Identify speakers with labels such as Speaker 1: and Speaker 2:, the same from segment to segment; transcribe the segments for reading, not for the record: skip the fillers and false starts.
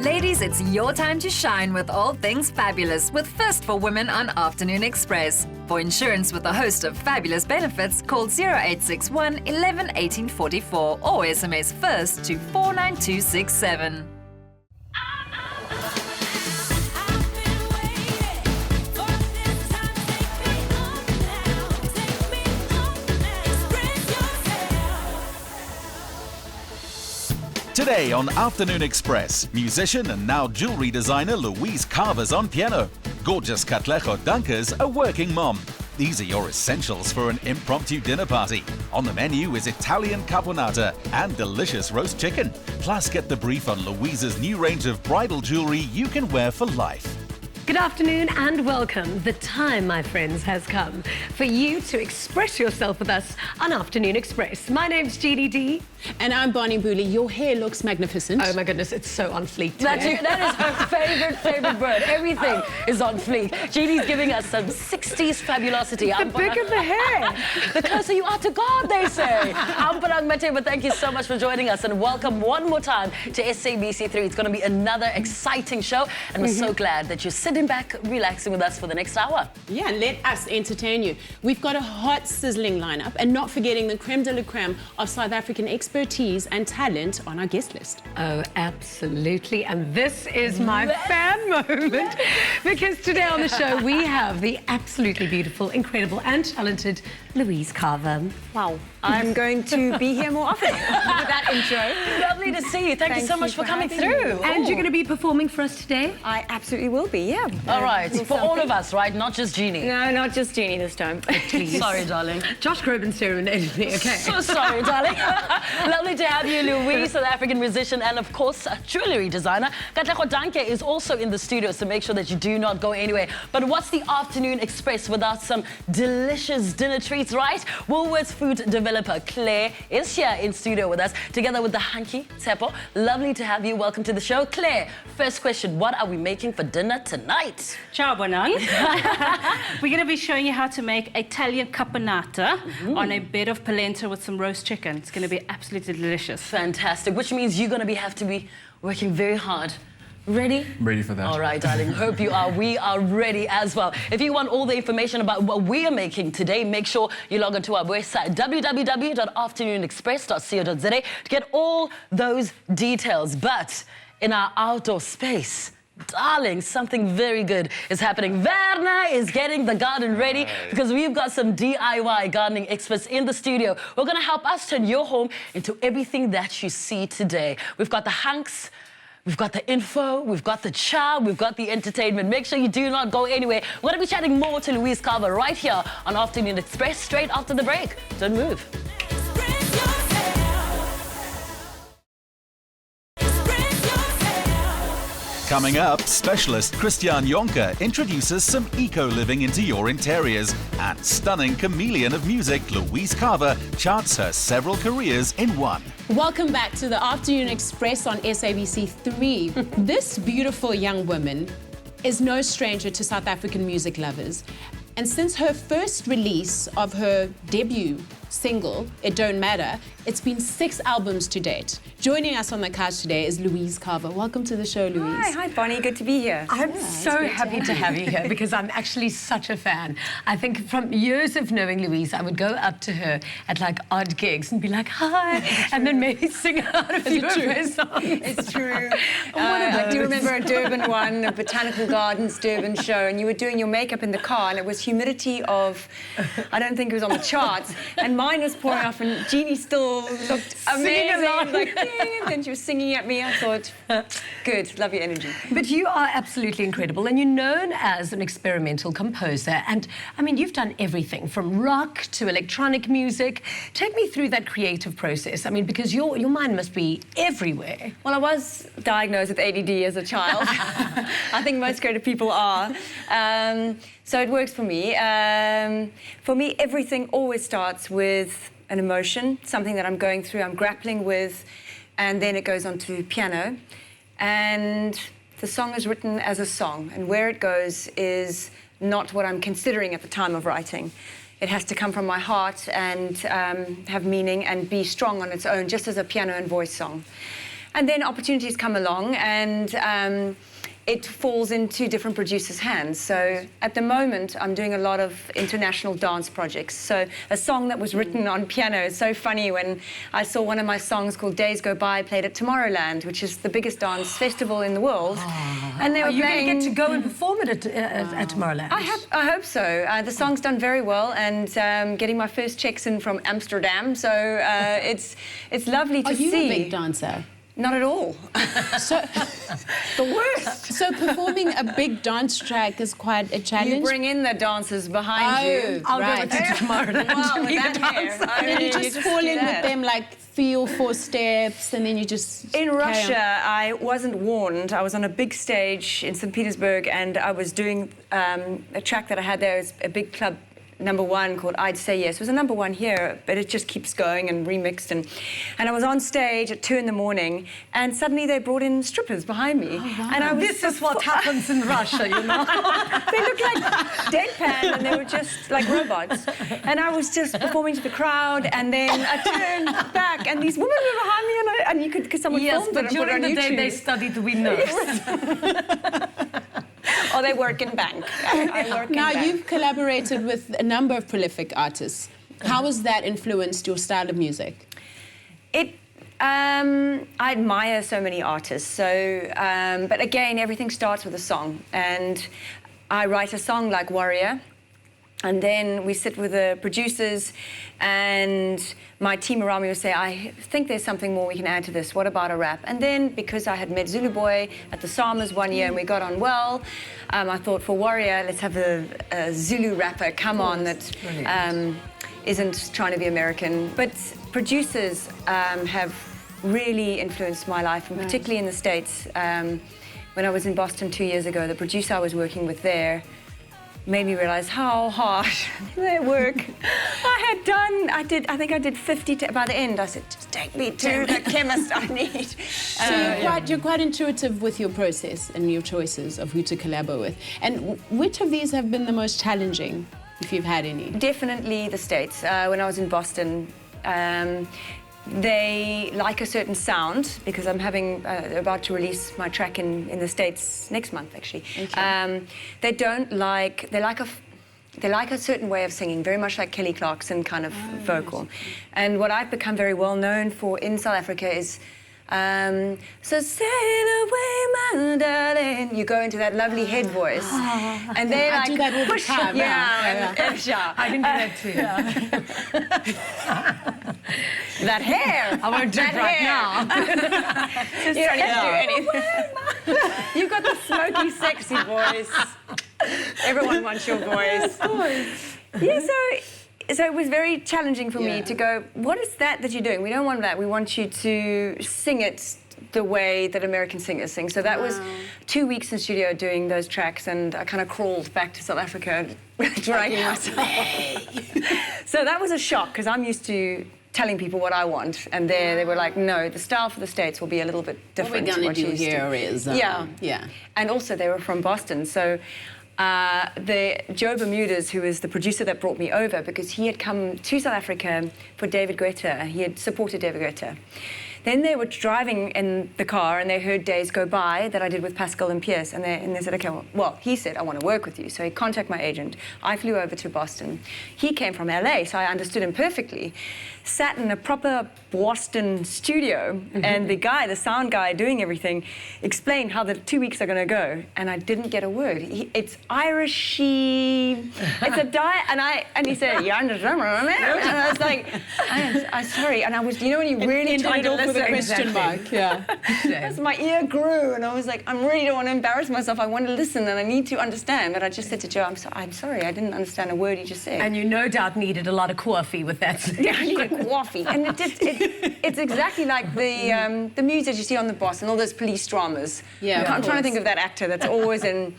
Speaker 1: Ladies, it's your time to shine with all things fabulous with First for Women on Afternoon Express. For insurance with a host of fabulous benefits, call 0861 11 18 44 or SMS FIRST to 49267.
Speaker 2: Today on Afternoon Express, musician and now jewellery designer Louise Carver's on piano. Gorgeous Katlego Danke's a working mom. These are your essentials for an impromptu dinner party. On the menu is Italian caponata and delicious roast chicken. Plus, get the brief on Louise's new range of bridal jewellery you can wear for life.
Speaker 3: Good afternoon and welcome. The time, my friends, has come for you to express yourself with us on Afternoon Express. My name's Jeannie D.
Speaker 4: And I'm Bonnie Booley. Your hair looks magnificent.
Speaker 3: Oh my goodness, it's so on fleek today.
Speaker 5: That is her favorite bird. Everything is on fleek. Jeannie's giving us some 60s fabulosity.
Speaker 3: The bigger the hair,
Speaker 5: the closer you are to God, they say. I'm Parang Mate, but thank you so much for joining us and welcome one more time to SABC3. It's going to be another exciting show and we're so glad that you're sitting back, relaxing with us for the next hour.
Speaker 4: Yeah, let us entertain you. We've got a hot, sizzling lineup and not forgetting the creme de la creme of South African expertise and talent on our guest list.
Speaker 3: Oh, absolutely. And this is my fan moment because today on the show we have the absolutely beautiful, incredible and talented Louise Carver.
Speaker 6: Wow. I'm going to be here more often with that intro.
Speaker 5: Lovely to see you. Thank you so much for coming through.
Speaker 3: And you're going to be performing for us today?
Speaker 6: I absolutely will be, yeah.
Speaker 5: All right, for all of us, right? Not just Jeannie.
Speaker 6: No, not just Jeannie this time.
Speaker 3: Please.
Speaker 5: Sorry, darling.
Speaker 3: Josh Groban serenaded me, okay?
Speaker 5: So sorry, darling. Lovely to have you, Louise, South African musician and, of course, a jewellery designer. Katlego Danke is also in the studio, so make sure that you do not go anywhere. But what's the Afternoon Express without some delicious dinner treats, right? Woolworths food developer Claire is here in studio with us, together with the hunky Tsepo. Lovely to have you. Welcome to the show. Claire, first question, what are we making for dinner tonight?
Speaker 7: Ciao, Bonan. We're going to be showing you how to make Italian caponata on a bed of polenta with some roast chicken. It's going to be absolutely delicious.
Speaker 5: Fantastic, which means you're going to have to be working very hard. Ready?
Speaker 8: Ready for that.
Speaker 5: All right, darling. Hope you are. We are ready as well. If you want all the information about what we are making today, make sure you log onto our website, www.afternoonexpress.co.za, to get all those details. But in our outdoor space, darling, something very good is happening. Verna is getting the garden ready because we've got some DIY gardening experts in the studio. We're going to help us turn your home into everything that you see today. We've got the hunks, we've got the info, we've got the charm, we've got the entertainment. Make sure you do not go anywhere. We're going to be chatting more to Louise Carver right here on Afternoon Express straight after the break. Don't move.
Speaker 2: Coming up, specialist Christian Jonker introduces some eco-living into your interiors, and stunning chameleon of music Louise Carver charts her several careers in one.
Speaker 4: Welcome back to the Afternoon Express on SABC3. This beautiful young woman is no stranger to South African music lovers. And since her first release of her debut single, It Don't Matter, it's been 6 albums to date. Joining us on the couch today is Louise Carver. Welcome to the show, Louise.
Speaker 6: Hi, Bonnie. Good to be here.
Speaker 3: I'm so happy to have you here because I'm actually such a fan. I think from years of knowing Louise, I would go up to her at like odd gigs and be like, hi, and then maybe sing out a few of her songs.
Speaker 6: It's true. I do remember a Durban one, a Botanical Gardens Durban show, and you were doing your makeup in the car, and it was humidity of, I don't think it was on the charts, and mine was pouring off, and Jeannie still looked amazing. Like, ding, and then she was singing at me. I thought, good, love your energy.
Speaker 3: But you are absolutely incredible, and you're known as an experimental composer. And I mean, you've done everything from rock to electronic music. Take me through that creative process. I mean, because your mind must be everywhere.
Speaker 6: Well, I was diagnosed with ADD as a child. I think most creative people are. So it works for me. For me, everything always starts with an emotion, something that I'm going through, I'm grappling with, and then it goes on to piano. And the song is written as a song, and where it goes is not what I'm considering at the time of writing. It has to come from my heart and have meaning and be strong on its own, just as a piano and voice song. And then opportunities come along, and it falls into different producers' hands. So at the moment, I'm doing a lot of international dance projects. So a song that was written on piano is so funny when I saw one of my songs called Days Go By played at Tomorrowland, which is the biggest dance festival in the world. And they were
Speaker 3: Are you going
Speaker 6: playing...
Speaker 3: to get to go and perform it at Tomorrowland?
Speaker 6: I hope so. The song's done very well, and getting my first checks in from Amsterdam. So it's lovely to see.
Speaker 4: Are you a big dancer?
Speaker 6: Not at all.
Speaker 4: So,
Speaker 6: The worst.
Speaker 4: so performing a big dance track is quite a challenge.
Speaker 6: You bring in the dancers behind you.
Speaker 3: I'll
Speaker 4: right.
Speaker 3: go with you to Tomorrowland.
Speaker 6: Wow,
Speaker 3: to
Speaker 6: with
Speaker 3: be the
Speaker 6: that hair.
Speaker 3: dancer.
Speaker 6: I mean,
Speaker 4: You just fall in with them like 3 or 4 steps, and then you just
Speaker 6: In
Speaker 4: carry on.
Speaker 6: Russia, I wasn't warned. I was on a big stage in St. Petersburg, and I was doing a track that I had there. It was a big club #1 called I'd Say Yes. It was a #1 here, but it just keeps going and remixed. And I was on stage at 2 in the morning, and suddenly they brought in strippers behind me. And I was
Speaker 3: This is what happens in Russia, you know.
Speaker 6: They looked like deadpan, and they were just like robots. And I was just performing to the crowd, and then I turned back, and these women were behind me, and you could, because someone
Speaker 3: Yes,
Speaker 6: filmed it
Speaker 3: but
Speaker 6: and put it on
Speaker 3: during the day
Speaker 6: YouTube.
Speaker 3: they studied the winners.
Speaker 6: Oh, they work in bank. I work
Speaker 4: Now,
Speaker 6: in bank.
Speaker 4: you've collaborated with a number of prolific artists. How has that influenced your style of music?
Speaker 6: I admire so many artists. So, but again, everything starts with a song, and I write a song like Warrior, and then we sit with the producers, and my team around me will say, I think there's something more we can add to this. What about a rap? And then, because I had met Zulu Boy at the Summers one year and we got on well, I thought for Warrior, let's have a Zulu rapper come on that isn't trying to be American. But producers have really influenced my life, and particularly in the States. When I was in Boston 2 years ago, the producer I was working with there made me realize how hard they work. I think I did 50, by the end I said, just take me to the chemist I need.
Speaker 4: So you're quite intuitive with your process and your choices of who to collaborate with. And which of these have been the most challenging, if you've had any?
Speaker 6: Definitely the States. When I was in Boston, they like a certain sound, because I'm about to release my track in the States next month, actually. Okay. They like a certain way of singing, very much like Kelly Clarkson kind of vocal. And what I've become very well known for in South Africa is, so sail away, my darling. You go into that lovely head voice. And they
Speaker 4: I
Speaker 6: like
Speaker 4: do that all the
Speaker 6: push
Speaker 4: time,
Speaker 6: it,
Speaker 4: yeah.
Speaker 3: I can do that too.
Speaker 6: that hair.
Speaker 3: I won't do it right now.
Speaker 6: You don't have to do anything. You've got the smoky, sexy voice. Everyone wants your voice. Yeah, so it was very challenging for me to go, what is that you're doing? We don't want that. We want you to sing it the way that American singers sing. So that was 2 weeks in studio doing those tracks, and I kind of crawled back to South Africa, dragging myself. So that was a shock, because I'm used to telling people what I want, and there they were like, no, the style for the States will be a little bit different.
Speaker 4: What we're going to do
Speaker 6: you're used
Speaker 4: here is...
Speaker 6: yeah. And also they were from Boston, so the Joe Bermudez, who is the producer that brought me over, because he had come to South Africa for David Guetta. He had supported David Guetta. Then they were driving in the car, and they heard Days Go By that I did with Pascal and Pierce, and they said, okay, well, he said, I want to work with you. So he contacted my agent. I flew over to Boston. He came from LA, so I understood him perfectly. Sat in a proper Boston studio, and the sound guy doing everything, explained how the 2 weeks are going to go, and I didn't get a word. It's Irishy, it's a diet, and he said, yeah, and I was like, I'm sorry, and I was, you know, when you really try to listen.
Speaker 4: With a question mark, yeah.
Speaker 6: As my ear grew, and I was like, I really don't want to embarrass myself. I want to listen, and I need to understand. But I just said to Joe, I'm sorry, I didn't understand a word you just said.
Speaker 3: And you no doubt needed a lot of coffee with that.
Speaker 6: Yeah, I needed coffee. And it's exactly like the music you see on The Boss and all those police dramas.
Speaker 4: Yeah,
Speaker 6: I'm trying to think of that actor that's always in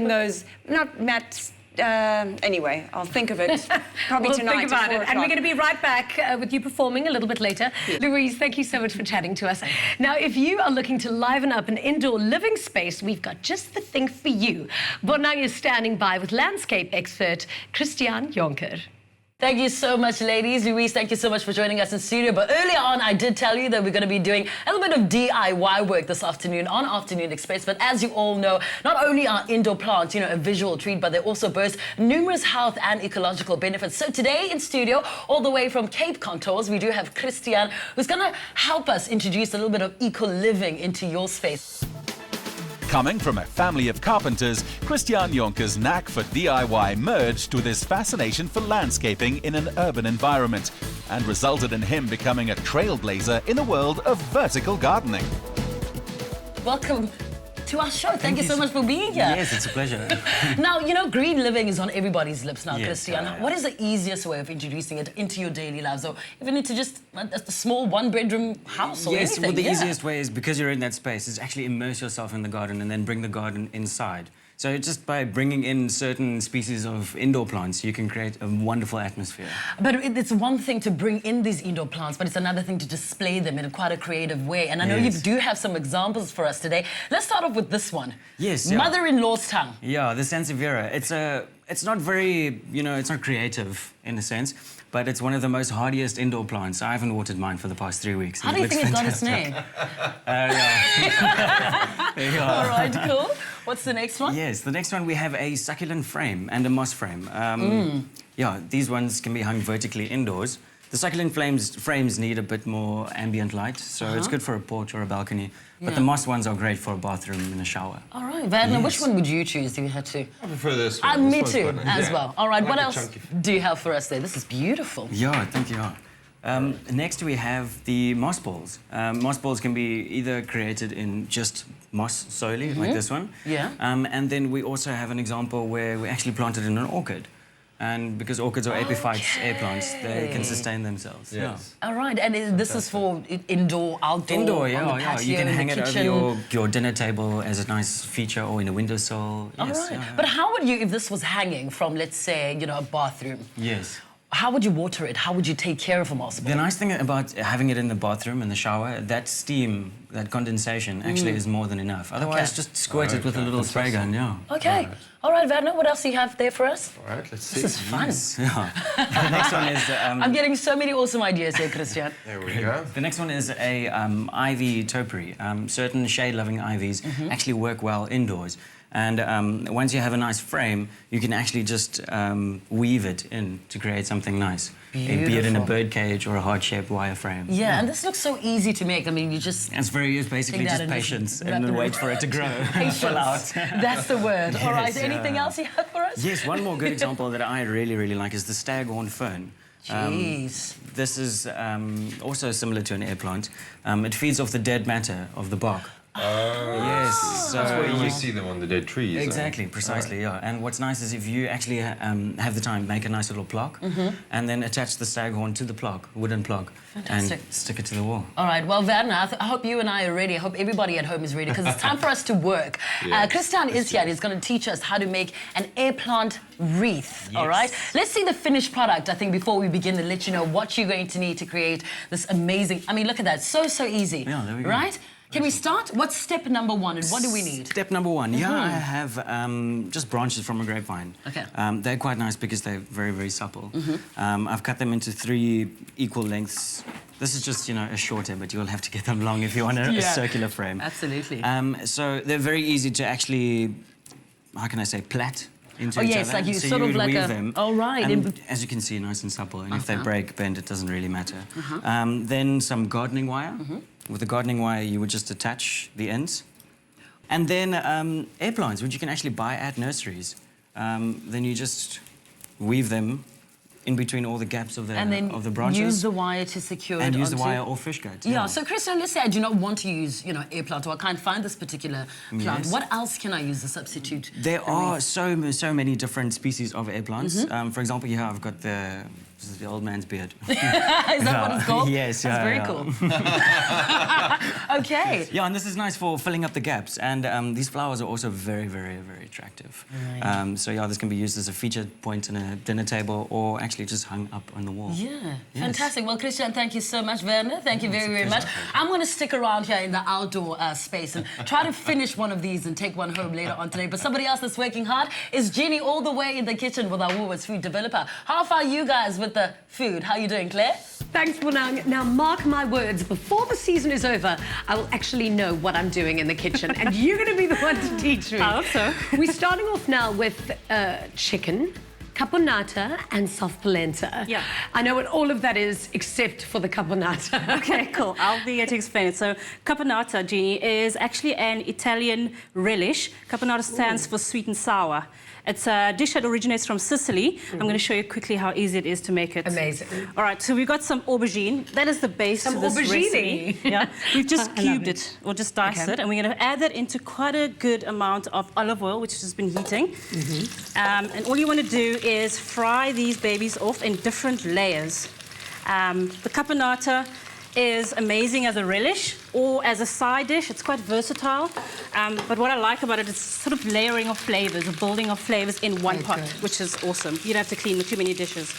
Speaker 6: those, not Matt. Anyway, I'll think of it probably
Speaker 3: We'll
Speaker 6: tonight.
Speaker 3: think about
Speaker 6: at 4
Speaker 3: it. And we're
Speaker 6: o'clock.
Speaker 3: going to be right back with you performing a little bit later. Louise, thank you so much for chatting to us. Now, if you are looking to liven up an indoor living space, we've got just the thing for you. Bonang is standing by with landscape expert Christian Jonker.
Speaker 5: Thank you so much, ladies. Louise, thank you so much for joining us in studio. But earlier on, I did tell you that we're going to be doing a little bit of DIY work this afternoon on Afternoon Express. But as you all know, not only are indoor plants, a visual treat, but they also boast numerous health and ecological benefits. So today in studio, all the way from Cape Contours, we do have Christian, who's going to help us introduce a little bit of eco-living into your space.
Speaker 2: Coming from a family of carpenters, Christian Jonker's knack for DIY merged with his fascination for landscaping in an urban environment and resulted in him becoming a trailblazer in the world of vertical gardening.
Speaker 5: Welcome to our show. Thank you so much for being here.
Speaker 8: Yes, it's a pleasure.
Speaker 5: Now, green living is on everybody's lips now,
Speaker 8: Yes,
Speaker 5: Christian. What is the easiest way of introducing it into your daily lives, or even into just a small one-bedroom house or anything?
Speaker 8: Yes, well, the easiest way is, because you're in that space, is actually immerse yourself in the garden and then bring the garden inside. So just by bringing in certain species of indoor plants, you can create a wonderful atmosphere.
Speaker 5: But it's one thing to bring in these indoor plants, but it's another thing to display them in quite a creative way. And I know you do have some examples for us today. Let's start off with this one.
Speaker 8: Yes. Yeah.
Speaker 5: Mother-in-law's tongue.
Speaker 8: Yeah, the Sansevieria. It's not very, it's not creative in a sense, but it's one of the most hardiest indoor plants. I haven't watered mine for the past 3 weeks.
Speaker 5: How do you think it got its name?
Speaker 8: Yeah.
Speaker 5: All right, cool. What's the next one?
Speaker 8: Yes, the next one we have a succulent frame and a moss frame. Yeah, these ones can be hung vertically indoors. The succulent frames need a bit more ambient light, so it's good for a porch or a balcony. But the moss ones are great for a bathroom and a shower.
Speaker 5: All right, Werner, which one would you choose if you had to?
Speaker 9: I prefer this one.
Speaker 5: Me too, as well. All right,
Speaker 9: I like
Speaker 5: what
Speaker 9: the
Speaker 5: else
Speaker 9: chunky.
Speaker 5: do you have for us there? This is beautiful.
Speaker 8: Yeah, thank you. Next we have the moss balls. Moss balls can be either created in just moss solely, like this one.
Speaker 5: Yeah.
Speaker 8: And then we also have an example where we actually planted in an orchid. And because orchids are epiphytes, air plants, they can sustain themselves.
Speaker 9: Yes.
Speaker 5: All right, and this is for indoor, outdoor,
Speaker 8: Indoor,
Speaker 5: on the
Speaker 8: yeah.
Speaker 5: patio,
Speaker 8: You can
Speaker 5: in
Speaker 8: hang
Speaker 5: the
Speaker 8: it
Speaker 5: kitchen.
Speaker 8: over your dinner table as a nice feature or in a windowsill.
Speaker 5: All
Speaker 8: Yes,
Speaker 5: right,
Speaker 8: yeah.
Speaker 5: but how would you, if this was hanging from, let's say, a bathroom,
Speaker 8: Yes.
Speaker 5: how would you water it? How would you take care of a moss ball?
Speaker 8: The nice thing about having it in the bathroom, in the shower, that steam, that condensation actually is more than enough. Otherwise, just squirt it with a little spray gun, yeah.
Speaker 5: Okay. All right, Werner, what else do you have there for us?
Speaker 9: All right, let's see.
Speaker 5: This is fun.
Speaker 8: Yeah. The next one is...
Speaker 5: I'm getting so many awesome ideas here, Christian.
Speaker 9: There we go.
Speaker 8: The next one is a ivy topiary. Certain shade-loving ivies actually work well indoors. And once you have a nice frame, you can actually just weave it in to create something nice. Be it in a bird cage or a heart-shaped wire frame.
Speaker 5: Yeah, and this looks so easy to make. I mean, you just...
Speaker 8: It's basically
Speaker 5: Take that
Speaker 8: just
Speaker 5: and
Speaker 8: patience
Speaker 5: wrap
Speaker 8: and
Speaker 5: it
Speaker 8: wait for it to grow.
Speaker 5: Patience. That's the word. All right,
Speaker 8: Yes,
Speaker 5: anything else you have for us?
Speaker 8: Yes, one more good example that I really, really like is the staghorn fern.
Speaker 5: Jeez.
Speaker 8: This is also similar to an air plant. It feeds off the dead matter of the bark. Yes, so
Speaker 9: That's where you
Speaker 8: you
Speaker 9: always see them on the dead trees.
Speaker 8: Exactly, precisely, yeah. And what's nice is if you actually have the time, make a nice little plaque, and then attach the staghorn to the plaque, wooden plaque,
Speaker 5: Fantastic.
Speaker 8: and stick it to the wall.
Speaker 5: All right, well, Werner, I hope you and I are ready. I hope everybody at home is ready, because it's time for us to work.
Speaker 9: Yes,
Speaker 5: Christian is here, and he's going to teach us how to make an air plant wreath, all right? Let's see the finished product, I think, before we begin, and let you know what you're going to need to create this amazing... I mean, look at that, so easy.
Speaker 8: Yeah, there we go.
Speaker 5: Right? Can we start? What's step number one, and what do we need?
Speaker 8: Step number one, I have just branches from a grapevine.
Speaker 5: Okay.
Speaker 8: They're quite nice because they're very, very supple. I've cut them into 3 equal lengths. This is just, a shorter, but you'll have to get them long if you want a circular frame.
Speaker 5: Absolutely.
Speaker 8: So they're very easy to actually, how can I say, plait into each
Speaker 5: yes,
Speaker 8: other.
Speaker 5: like you
Speaker 8: so
Speaker 5: sort
Speaker 8: you
Speaker 5: of
Speaker 8: would
Speaker 5: like
Speaker 8: weave
Speaker 5: a...
Speaker 8: them.
Speaker 5: Oh, right.
Speaker 8: And as you can see, nice and supple. And if they break, bend, it doesn't really matter. Then some gardening wire. With the gardening wire, you would just attach the ends. And then air plants, which you can actually buy at nurseries. Then you just weave them in between all the gaps of the branches.
Speaker 5: Use the wire to secure
Speaker 8: and
Speaker 5: it
Speaker 8: use the
Speaker 5: onto-
Speaker 8: wire or fish gut.
Speaker 5: Yeah, so Christian, let's say I do not want to use, air plant, or I can't find this particular plant.
Speaker 8: Yes.
Speaker 5: What else can I use to substitute?
Speaker 8: There are so many different species of air plants. For example, here I've got the old man's beard.
Speaker 5: Is that what it's called?
Speaker 8: Yes,
Speaker 5: That's very cool. Okay.
Speaker 8: Yeah, and this is nice for filling up the gaps. And these flowers are also very, very, very attractive.
Speaker 5: Right.
Speaker 8: So yeah, this can be used as a featured point in a dinner table or actually just hung up on the wall.
Speaker 5: Yeah, fantastic. Well, Christian, thank you so much. Werner, thank you very, very much. I'm going to stick around here in the outdoor space and try to finish one of these and take one home later on today. But somebody else that's working hard is Jeannie, all the way in the kitchen with our Woolworths food developer. How far are you guys with with the food. How you doing, Claire?
Speaker 3: Thanks, Bonang. Now, mark my words, before the season is over, I will actually know what I'm doing in the kitchen, and you're going to be the one to teach me.
Speaker 7: I hope so.
Speaker 3: We're starting off now with chicken, caponata, and soft polenta.
Speaker 7: Yeah.
Speaker 3: I know what all of that is, except for the caponata.
Speaker 7: Okay, cool. I'll be here to explain it. So, caponata, Jeannie, is actually an Italian relish. Caponata stands for sweet and sour. It's a dish that originates from Sicily. I'm going to show you quickly how easy it is to make it.
Speaker 3: Amazing.
Speaker 7: All right, so we've got some aubergine. That is the base
Speaker 3: Some
Speaker 7: to this
Speaker 3: aubergine.
Speaker 7: recipe. Yeah, we've just
Speaker 3: I love
Speaker 7: cubed
Speaker 3: it.
Speaker 7: it, or just diced it, and we're going to add that into quite a good amount of olive oil, which has been heating. And all you want to do is fry these babies off in different layers. The caponata is amazing as a relish or as a side dish. It's quite versatile. But what I like about it is sort of layering of flavors, a building of flavors in one pot, which is awesome. You don't have to clean too many dishes.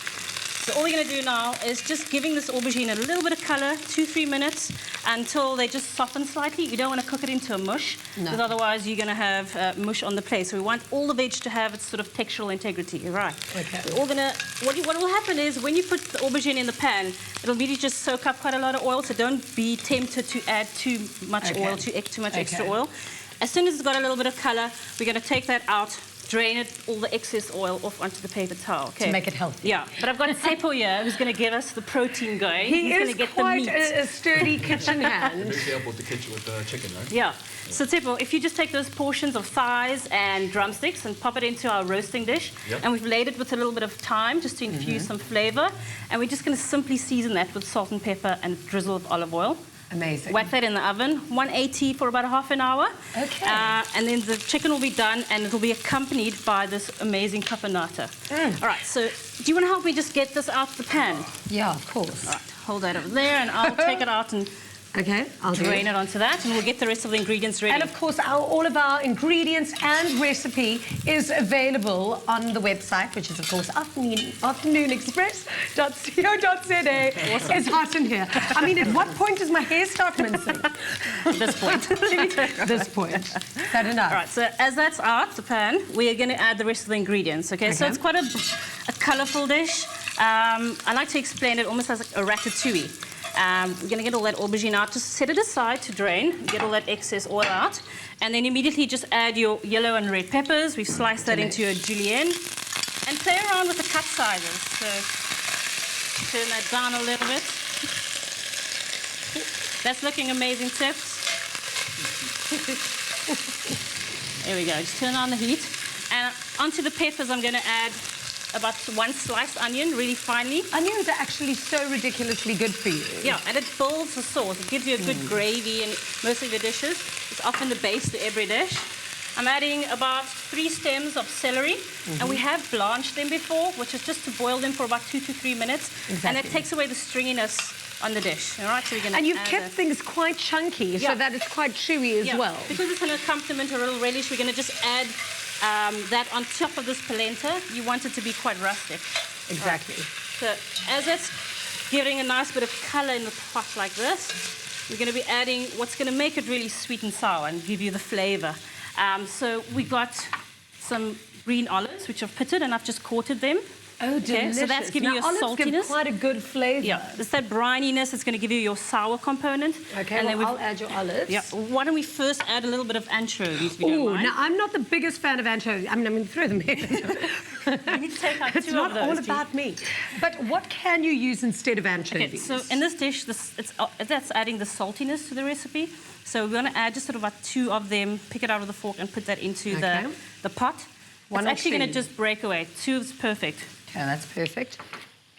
Speaker 7: So all we're going to do now is just giving this aubergine a little bit of color, 2-3 minutes, until they just soften slightly. You don't want to cook it into a mush, because otherwise you're going to have mush on the plate. So we want all the veg to have its sort of textural integrity. Right. Okay. We're all gonna. What will happen is when you put the aubergine in the pan, it'll immediately just soak up quite a lot of oil. So don't be tempted to add too much oil, too much extra oil. As soon as it's got a little bit of color, we're going to take that out, drain it, all the excess oil off onto the paper towel. Okay.
Speaker 3: To make it healthy.
Speaker 7: Yeah, but I've got Seppo here who's going to give us the protein going.
Speaker 3: He
Speaker 7: He's
Speaker 3: is
Speaker 7: going to get
Speaker 3: quite
Speaker 7: the meat.
Speaker 3: a sturdy kitchen hand.
Speaker 9: Very careful with the kitchen with the chicken, right?
Speaker 7: Yeah. So Seppo, if you just take those portions of thighs and drumsticks and pop it into our roasting dish, and we've laid it with a little bit of thyme just to infuse some flavor, and we're just going to simply season that with salt and pepper and a drizzle of olive oil.
Speaker 3: Amazing.
Speaker 7: Whack that in the oven, 180 for about half an hour.
Speaker 3: Okay.
Speaker 7: And then the chicken will be done, and it will be accompanied by this amazing caponata. All right, so do you want to help me just get this out of the pan?
Speaker 3: Yeah, of course.
Speaker 7: All right, hold that over there, and I'll take it out and
Speaker 3: Okay, I'll
Speaker 7: drain it onto that, and we'll get the rest of the ingredients ready.
Speaker 3: And of course, all of our ingredients and recipe is available on the website, which is of course afternoonexpress.co.za. It's hot in here. I mean, at what point does my hair start mincing?
Speaker 7: This point.
Speaker 3: This point. Fair enough.
Speaker 7: All right, so as that's out the pan, we are going to add the rest of the ingredients, okay? So it's quite a colourful dish. I like to explain it almost as a ratatouille. We're going to get all that aubergine out. Just set it aside to drain, get all that excess oil out, and then immediately just add your yellow and red peppers. We've sliced that into a julienne, and play around with the cut sizes. So turn that down a little bit. That's looking amazing, Tips. There we go. Just turn on the heat, and onto the peppers, I'm going to add about 1 sliced onion, really finely.
Speaker 3: Onions are actually so ridiculously good for you.
Speaker 7: Yeah, and it builds the sauce. It gives you a good gravy in most of the dishes. It's often the base to every dish. I'm adding about 3 stems of celery, and we have blanched them before, which is just to boil them for about 2 to 3 minutes, and that takes away the stringiness on the dish. All right, so we're going to.
Speaker 3: And you've kept things quite chunky, so that it's quite chewy as well.
Speaker 7: Because it's an accompaniment, a little relish, we're going to just add that on top of this polenta. You want it to be quite rustic.
Speaker 3: Exactly.
Speaker 7: So as it's giving a nice bit of colour in the pot like this, we're going to be adding what's going to make it really sweet and sour and give you the flavour. So we got some green olives, which I've pitted, and I've just quartered them.
Speaker 3: Oh, delicious.
Speaker 7: So that's giving you a saltiness.
Speaker 3: Give quite a good flavour.
Speaker 7: Yeah, it's that brininess. It's going to give you your sour component.
Speaker 3: Okay,
Speaker 7: and
Speaker 3: well,
Speaker 7: then
Speaker 3: I'll add your olives.
Speaker 7: Yeah. Why don't we first add a little bit of anchovies, if you don't mind?
Speaker 3: Now, I'm not the biggest fan of anchovies. I mean, I'm going to throw them in.
Speaker 7: You need to take out
Speaker 3: It's
Speaker 7: 2
Speaker 3: not
Speaker 7: of those.
Speaker 3: all about me. But what can you use instead of anchovies?
Speaker 7: Okay, so in this dish, that's adding the saltiness to the recipe. So we're going to add just sort of about 2 of them, pick it out with a fork and put that into the pot. It's actually going to just break away. 2 is perfect.
Speaker 3: Okay, that's perfect.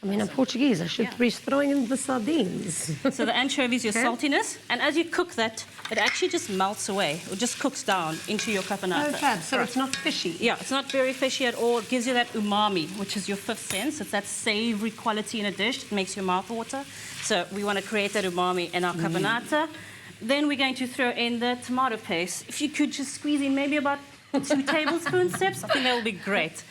Speaker 3: I mean, I'm Portuguese. I should be throwing in the sardines.
Speaker 7: So the anchovies, your saltiness, and as you cook that, it actually just melts away, or just cooks down into your caponata.
Speaker 3: Oh, fab. So it's not fishy.
Speaker 7: Yeah, it's not very fishy at all. It gives you that umami, which is your 5th sense. It's that savoury quality in a dish. It makes your mouth water. So we want to create that umami in our caponata. Then we're going to throw in the tomato paste. If you could just squeeze in maybe about 2 tablespoon sips, I think that will be great.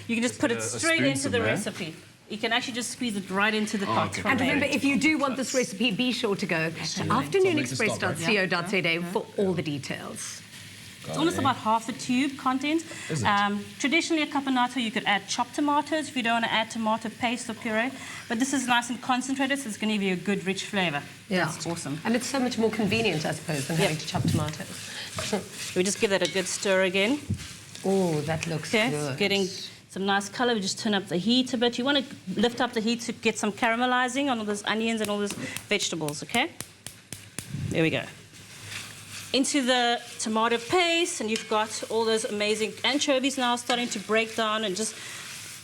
Speaker 7: You can just put it straight into the recipe. You can actually just squeeze it right into the pot.
Speaker 3: Okay. And remember, if you do want this recipe, be sure to go to afternoonexpress.co.za for all the details.
Speaker 7: It's almost about half the tube content.
Speaker 9: Is it?
Speaker 7: Traditionally, a caponata, you could add chopped tomatoes if you don't want to add tomato paste or puree. But this is nice and concentrated, so it's going to give you a good, rich flavour.
Speaker 3: Yeah.
Speaker 7: That's awesome.
Speaker 3: And it's so much more convenient, I suppose, than having to chop tomatoes.
Speaker 7: We just give that a good stir again.
Speaker 3: Oh, that looks
Speaker 7: Okay,
Speaker 3: good.
Speaker 7: it's getting some nice colour. We just turn up the heat a bit. You want to lift up the heat to get some caramelizing on all those onions and all those vegetables, okay? There we go. Into the tomato paste, and you've got all those amazing anchovies now starting to break down and just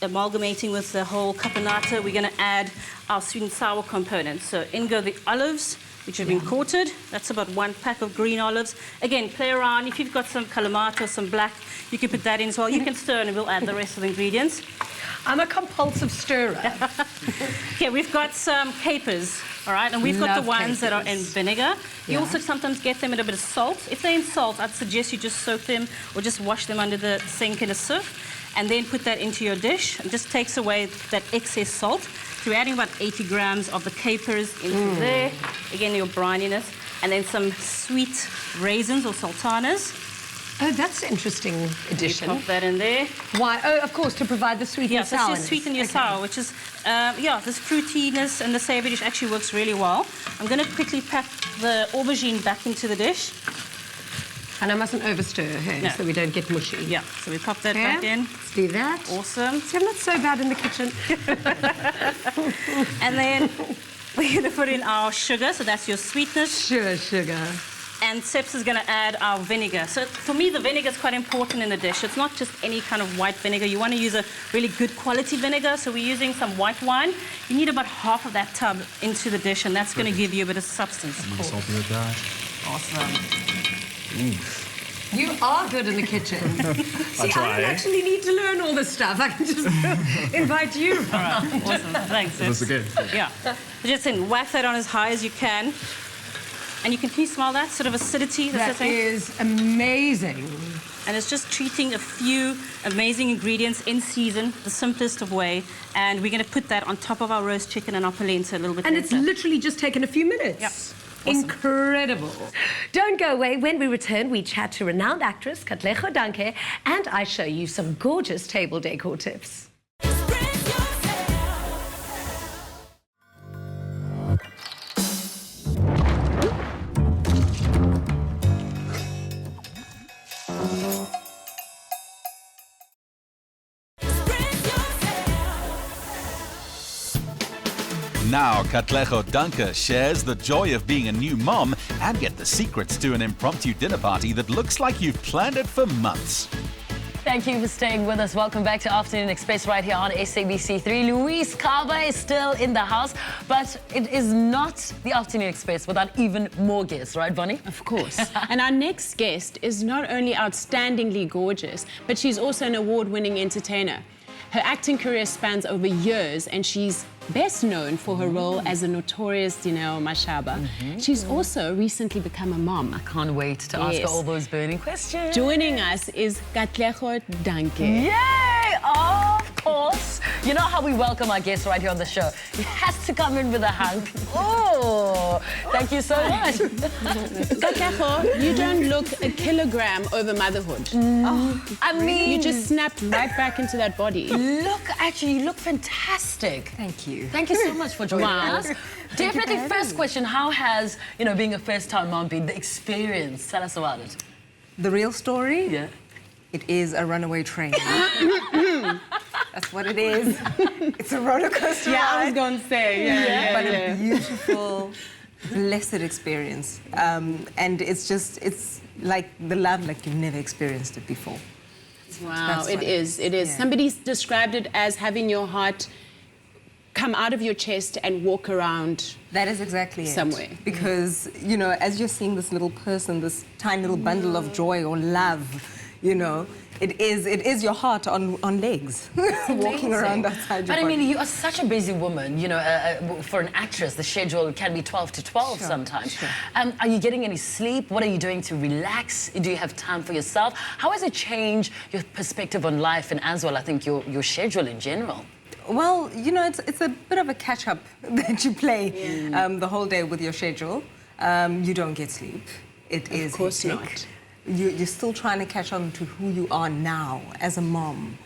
Speaker 7: amalgamating with the whole caponata. We're going to add our sweet and sour components. So in go the olives, which have been quartered. That's about 1 pack of green olives. Again, play around. If you've got some calamata, some black, you can put that in as well. You can stir and we'll add the rest of the ingredients.
Speaker 3: I'm a compulsive stirrer.
Speaker 7: Okay, we've got some capers, all right? And we've got
Speaker 3: Love
Speaker 7: the ones that are in
Speaker 3: capers.
Speaker 7: vinegar. You
Speaker 3: Yeah.
Speaker 7: also sometimes get them in a bit of salt. If they're in salt, I'd suggest you just soak them or just wash them under the sink in a sieve and then put that into your dish. It just takes away that excess salt. So we're adding about 80 grams of the capers into there. Again, your brininess. And then some sweet raisins or sultanas.
Speaker 3: Oh, that's an interesting
Speaker 7: You
Speaker 3: addition.
Speaker 7: pop that in there.
Speaker 3: Why? Oh, of course, to provide the sweet
Speaker 7: Yeah,
Speaker 3: and
Speaker 7: so
Speaker 3: sour.
Speaker 7: it's just sweeten your sour, which is, yeah, this fruitiness and the savoury dish actually works really well. I'm going to quickly pack the aubergine back into the dish.
Speaker 3: And I mustn't overstir, hey,
Speaker 7: No.
Speaker 3: so we don't get mushy.
Speaker 7: Yeah, so we pop that
Speaker 3: Yeah,
Speaker 7: back in.
Speaker 3: let's do that.
Speaker 7: Awesome.
Speaker 3: See, I'm not so bad in the kitchen.
Speaker 7: And then we're going to put in our sugar, so that's your sweetness.
Speaker 3: Sure, sugar.
Speaker 7: And Seps is going to add our vinegar. So for me, the vinegar is quite important in the dish. It's not just any kind of white vinegar. You want to use a really good quality vinegar. So we're using some white wine. You need about half of that tub into the dish, and that's going to give you a bit of substance.
Speaker 9: Salty with that.
Speaker 7: Awesome.
Speaker 3: You are good in the kitchen. See, I
Speaker 9: try.
Speaker 3: don't actually need to learn all this stuff. I can just invite you.
Speaker 7: Awesome. Thanks, Seps.
Speaker 9: That's okay.
Speaker 7: Yeah. Just then, whack that on as high as you can. And you can smell that sort of acidity that's
Speaker 3: That
Speaker 7: sitting.
Speaker 3: is amazing.
Speaker 7: And it's just treating a few amazing ingredients in season, the simplest of way. And we're going to put that on top of our roast chicken and our polenta a little bit
Speaker 3: And
Speaker 7: later.
Speaker 3: it's literally just taken a few minutes.
Speaker 7: Yep.
Speaker 3: Incredible. Don't go away. When we return, we chat to renowned actress Katlego Danke, and I show you some gorgeous table decor tips.
Speaker 2: Now Katlego Danke shares the joy of being a new mom and get the secrets to an impromptu dinner party that looks like you've planned it for months.
Speaker 5: Thank you for staying with us. Welcome back to Afternoon Express right here on SABC3. Louise Carver is still in the house, but it is not the Afternoon Express without even more guests, right, Bonnie?
Speaker 4: Of course. And our next guest is not only outstandingly gorgeous, but she's also an award-winning entertainer. Her acting career spans over years, and she's best known for her role as the notorious Dineo Mashaba. She's also recently become a mom.
Speaker 5: I can't wait to ask her
Speaker 4: Yes.
Speaker 5: all those burning questions.
Speaker 4: Joining us is Katlego Danke.
Speaker 5: Yay! Of course. You know how we welcome our guests right here on the show. He has to come in with a hug. Oh, thank you so much.
Speaker 4: Katlego, you don't look a kilogram over motherhood.
Speaker 5: I mean,
Speaker 4: You just snapped right back into that body.
Speaker 5: you look fantastic.
Speaker 6: Thank you.
Speaker 5: Thank you so much for joining us. Definitely, first question, how has, being a first-time mom been, the experience? Tell us about it.
Speaker 10: The real story?
Speaker 5: Yeah.
Speaker 10: It is a runaway train. That's what it is. It's a roller coaster ride.
Speaker 4: going to say,
Speaker 10: But a beautiful, blessed experience. And it's like the love like you've never experienced it before.
Speaker 4: Wow,
Speaker 10: That's
Speaker 4: it
Speaker 10: what it
Speaker 4: is. It is.
Speaker 10: Yeah.
Speaker 4: Somebody's described it as having your heart come out of your chest and walk around.
Speaker 10: That is exactly it.
Speaker 4: Somewhere.
Speaker 10: Because, as you're seeing this little person, this tiny little bundle of joy or love, it is your heart on legs, walking around outside your
Speaker 5: But I
Speaker 10: body.
Speaker 5: mean, you are such a busy woman, for an actress, the schedule can be 12 to 12
Speaker 10: Sure,
Speaker 5: sometimes.
Speaker 10: sure.
Speaker 5: Are you getting any sleep? What are you doing to relax? Do you have time for yourself? How has it changed your perspective on life and as well, I think, your schedule in general?
Speaker 10: Well, it's a bit of a catch-up that you play the whole day with your schedule. You don't get sleep. It is
Speaker 4: course
Speaker 10: hectic.
Speaker 4: not.
Speaker 10: you're still trying to catch on to who you are now as a mom,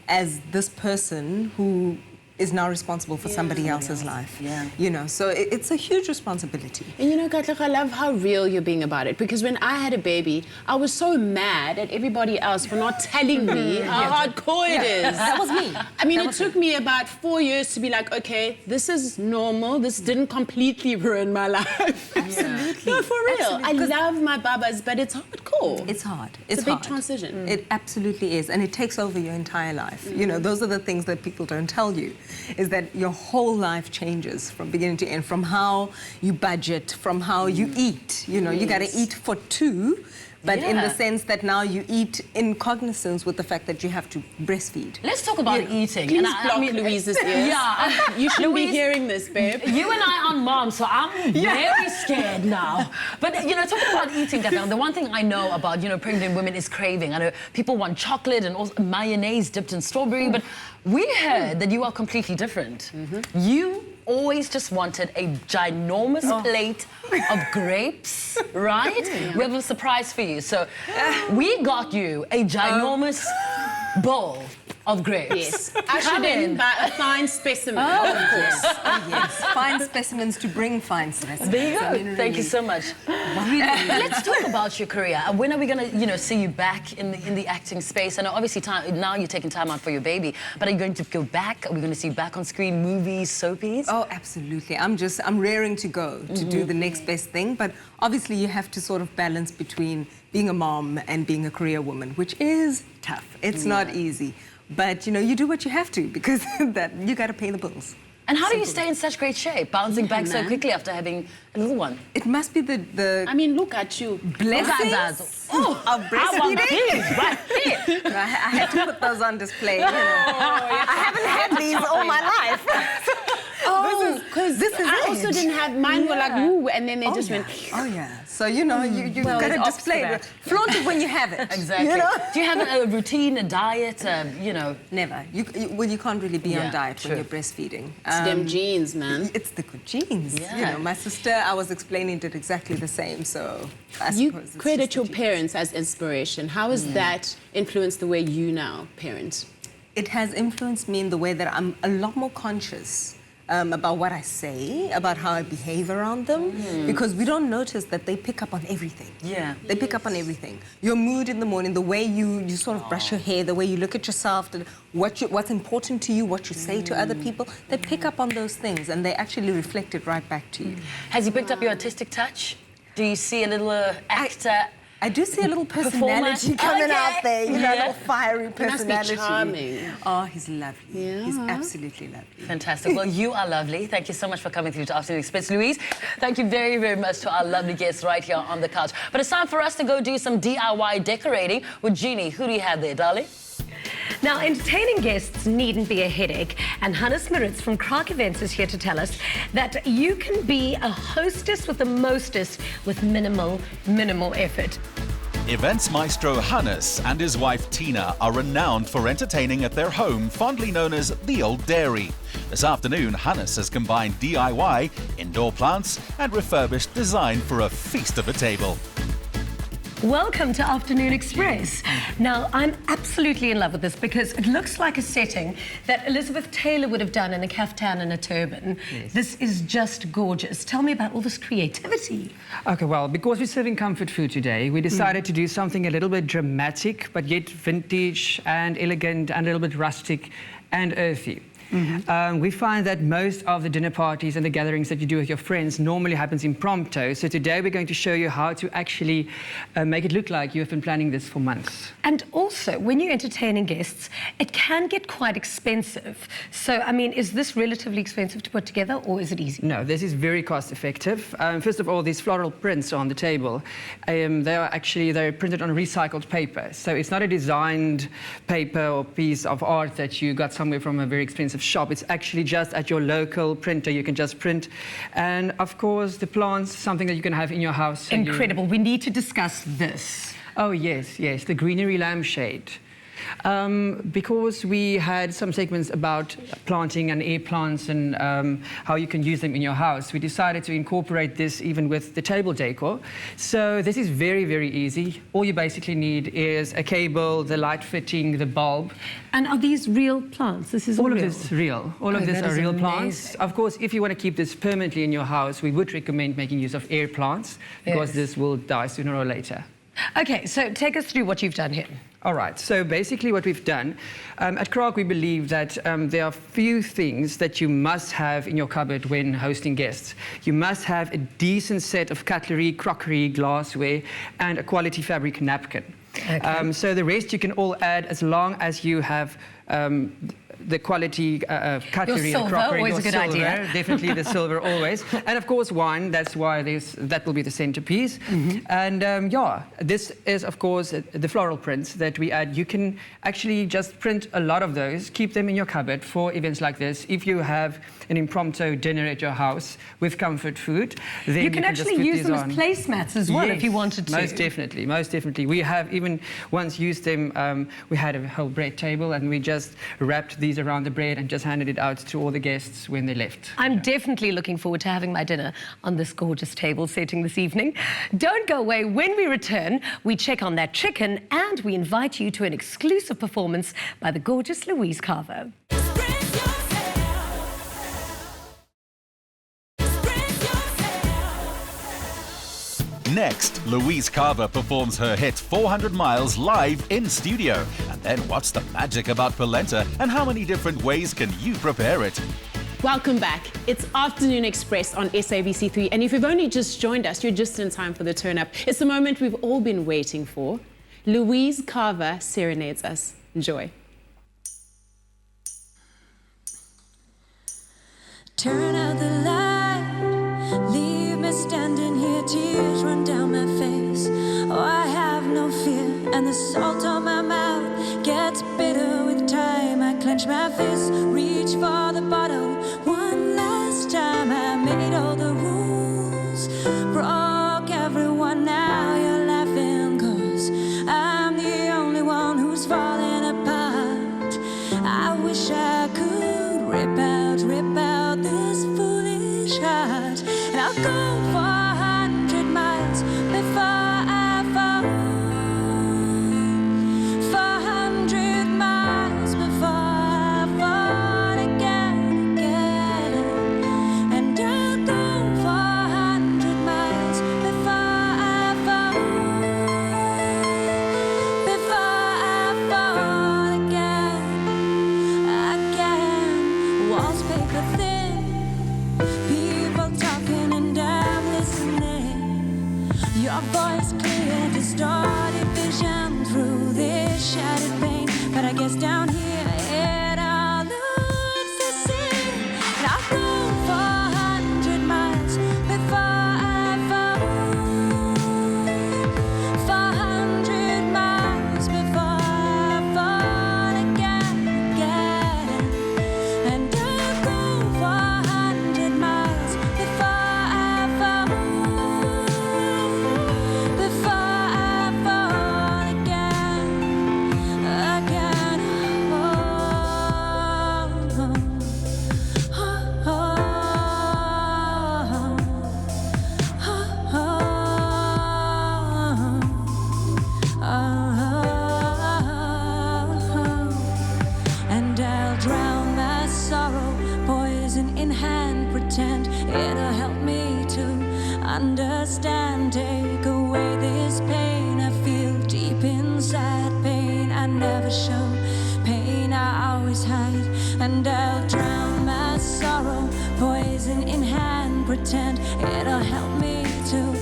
Speaker 10: as this person who is now responsible for somebody else's life. You know, so it's a huge responsibility.
Speaker 4: And you know, Katlego, I love how real you're being about it, because when I had a baby, I was so mad at everybody else for not telling me how hardcore it is.
Speaker 10: That was me.
Speaker 4: I mean, it took me about 4 years to be like, okay, this is normal. This didn't completely ruin my life.
Speaker 10: Absolutely.
Speaker 4: No, for real.
Speaker 10: Absolutely.
Speaker 4: I love my babas, but it's hardcore.
Speaker 10: It's hard.
Speaker 4: It's a big
Speaker 10: hard.
Speaker 4: transition.
Speaker 10: It absolutely is, and it takes over your entire life. You know, those are the things that people don't tell you, is that your whole life changes from beginning to end, from how you budget, from how you eat. You know, you got to eat for two, but in the sense that now you eat in cognizance with the fact that you have to breastfeed.
Speaker 5: Let's talk about eating.
Speaker 4: Please block Louise's ears.
Speaker 5: Yeah,
Speaker 4: You shouldn't be hearing this, babe.
Speaker 5: You and I aren't moms, so I'm very scared now. But, you know, talking about eating, Katlego, the one thing I know about, you know, pregnant women is craving. I know people want chocolate and also mayonnaise dipped in strawberry, but we heard that you are completely different. You always just wanted a ginormous plate of grapes, right? We have a surprise for you. So we got you a ginormous bowl of grapes.
Speaker 4: Yes. Ushered in by a fine specimen, of course.
Speaker 10: Yes, fine specimens to bring fine specimens.
Speaker 5: There you go.
Speaker 10: I mean,
Speaker 5: Thank you so much. Let's talk about your career. When are we going to, you know, see you back in the acting space? I know obviously now you're taking time out for your baby, but are you going to go back? Are we going to see you back on screen, movies, soapies?
Speaker 10: Oh, absolutely. I'm raring to go to do the next best thing, but obviously you have to sort of balance between being a mom and being a career woman, which is tough. It's not easy. But, you know, you do what you have to, because that you got to pay the bills.
Speaker 5: And how do you stay in such great shape, bouncing back so quickly after having a little one?
Speaker 10: It must be the
Speaker 4: I mean, look at you.
Speaker 10: blessings of breastfeeding.
Speaker 5: Right here.
Speaker 10: I had to put those on display. You know. I haven't had these all my life.
Speaker 4: Oh, because I also didn't have mine. Were like, ooh, and then they just went.
Speaker 10: Oh yeah. So you know, you've got to display it. Flaunt it when you have it.
Speaker 5: Exactly.
Speaker 10: You know?
Speaker 5: Do you have a routine, a diet? You know,
Speaker 10: Never. Well, you can't really be on diet
Speaker 5: true.
Speaker 10: when you're breastfeeding.
Speaker 4: It's them genes, man.
Speaker 10: It's the good genes.
Speaker 5: Yeah.
Speaker 10: You know, my sister, I was explaining, did exactly the same. So I
Speaker 4: You
Speaker 10: suppose it's
Speaker 4: credit
Speaker 10: just
Speaker 4: your
Speaker 10: the genes.
Speaker 4: parents as inspiration. How has that influenced the way you now parent?
Speaker 10: It has influenced me in the way that I'm a lot more conscious about what I say, about how I behave around them, because we don't notice that they pick up on everything.
Speaker 5: Yeah.
Speaker 10: They pick up on everything. Your mood in the morning, the way you sort of brush your hair, the way you look at yourself, what's important to you, what you say to other people, they pick up on those things and they actually reflect it right back to you.
Speaker 5: Has he picked up your artistic touch? Do you see a little actor?
Speaker 10: I do see a little personality coming out there, you know, a little fiery personality.
Speaker 4: Must be charming.
Speaker 10: Oh, he's lovely.
Speaker 4: Yeah.
Speaker 10: He's absolutely lovely.
Speaker 5: Fantastic. Well, you are lovely. Thank you so much for coming through to Afternoon Express. Louise, thank you very, very much to our lovely guests right here on the couch. But it's time for us to go do some DIY decorating with Jeannie. Who do you have there, darling?
Speaker 3: Now, entertaining guests needn't be a headache, and Hannah Smiritz from Krak Events is here to tell us that you can be a hostess with the mostest with minimal effort.
Speaker 2: Events maestro Hannes and his wife Tina are renowned for entertaining at their home, fondly known as the Old Dairy. This afternoon, Hannes has combined DIY, indoor plants, and refurbished design for a feast of a table.
Speaker 3: Welcome to Afternoon Express. Now, I'm absolutely in love with this because it looks like a setting that Elizabeth Taylor would have done in a caftan and a turban. Yes. This is just gorgeous. Tell me about all this creativity.
Speaker 11: Okay, well, because we're serving comfort food today, we decided to do something a little bit dramatic, but yet vintage and elegant and a little bit rustic and earthy. We find that most of the dinner parties and the gatherings that you do with your friends normally happens impromptu. So today we're going to show you how to actually make it look like you have been planning this for months.
Speaker 3: And also, when you're entertaining guests, it can get quite expensive. So, I mean, is this relatively expensive to put together, or is it easy?
Speaker 11: No, this is very cost effective. First of all, these floral prints on the table, they're printed on recycled paper. So it's not a designed paper or piece of art that you got somewhere from a very expensive shop. It's actually just at your local printer. You can just print. And of course, the plants, something that you can have in your house.
Speaker 3: Incredible. We need to discuss this.
Speaker 11: Oh, yes, yes, the greenery lampshade. because we had some segments about planting and air plants and how you can use them in your house. We decided to incorporate this even with the table decor. So this is very, very easy. All you basically need is a cable, the light fitting, the bulb.
Speaker 3: And are these real plants? This is
Speaker 11: all
Speaker 3: real?
Speaker 11: of this real. All of this are real plants. Of course, if you want to keep this permanently in your house, we would recommend making use of air plants because this will die sooner or later.
Speaker 3: Okay, so take us through what you've done here.
Speaker 11: All right, so basically what we've done, at Krag we believe that there are few things that you must have in your cupboard when hosting guests. You must have a decent set of cutlery, crockery, glassware, and a quality fabric napkin. Okay. So the rest you can all add as long as you have the quality cutlery and crockery.
Speaker 3: Always a good idea.
Speaker 11: Definitely the silver always. And of course wine, that's why that will be the centerpiece. And yeah, this is of course the floral prints that we add. You can actually just print a lot of those, keep them in your cupboard for events like this. If you have an impromptu dinner at your house with comfort food, then
Speaker 3: you can actually use them as placemats as well if you wanted to.
Speaker 11: Most definitely, most definitely. We have even once used them, we had a whole bread table and we just wrapped these around the bread and just handed it out to all the guests when they left.
Speaker 3: I'm definitely looking forward to having my dinner on this gorgeous table setting this evening. Don't go away. When we return, we check on that chicken and we invite you to an exclusive performance by the gorgeous Louise Carver.
Speaker 2: Next, Louise Carver performs her hit 400 Miles live in studio. And then what's the magic about polenta and how many different ways can you prepare it?
Speaker 4: Welcome back. It's Afternoon Express on SABC3. And if you've only just joined us, you're just in time for the turn-up. It's the moment we've all been waiting for. Louise Carver serenades us. Enjoy.
Speaker 12: Turn out the light, leave me standing here, tears run down my face. Oh, I have no fear, and the salt on my mouth gets bitter with time. I clench my fist, reach for the bottle. One last time, I made all the rules, broke everyone. Now you're laughing, 'cause I'm the only one who's falling apart. I wish I could rip out this foolish heart, and I'll go for 100 miles before I fall. 400 miles before I fall again. And I'll go for 100 miles before I fall. Before I fall again. Walls paper thin, people talking and I'm listening. Your voice clear, distorted vision through this shattered pain. But I guess down here it all looks the same. And I'll go for 100 miles before I fall. 400 miles before I fall again. And I'll go for 100 miles before I fall. Before I fall again. And I'll drown my sorrow, poison in hand, pretend it'll help me to understand. Take away this pain I feel deep inside. Pain I never show, pain I always hide. And I'll drown my sorrow, poison in hand, pretend it'll help me to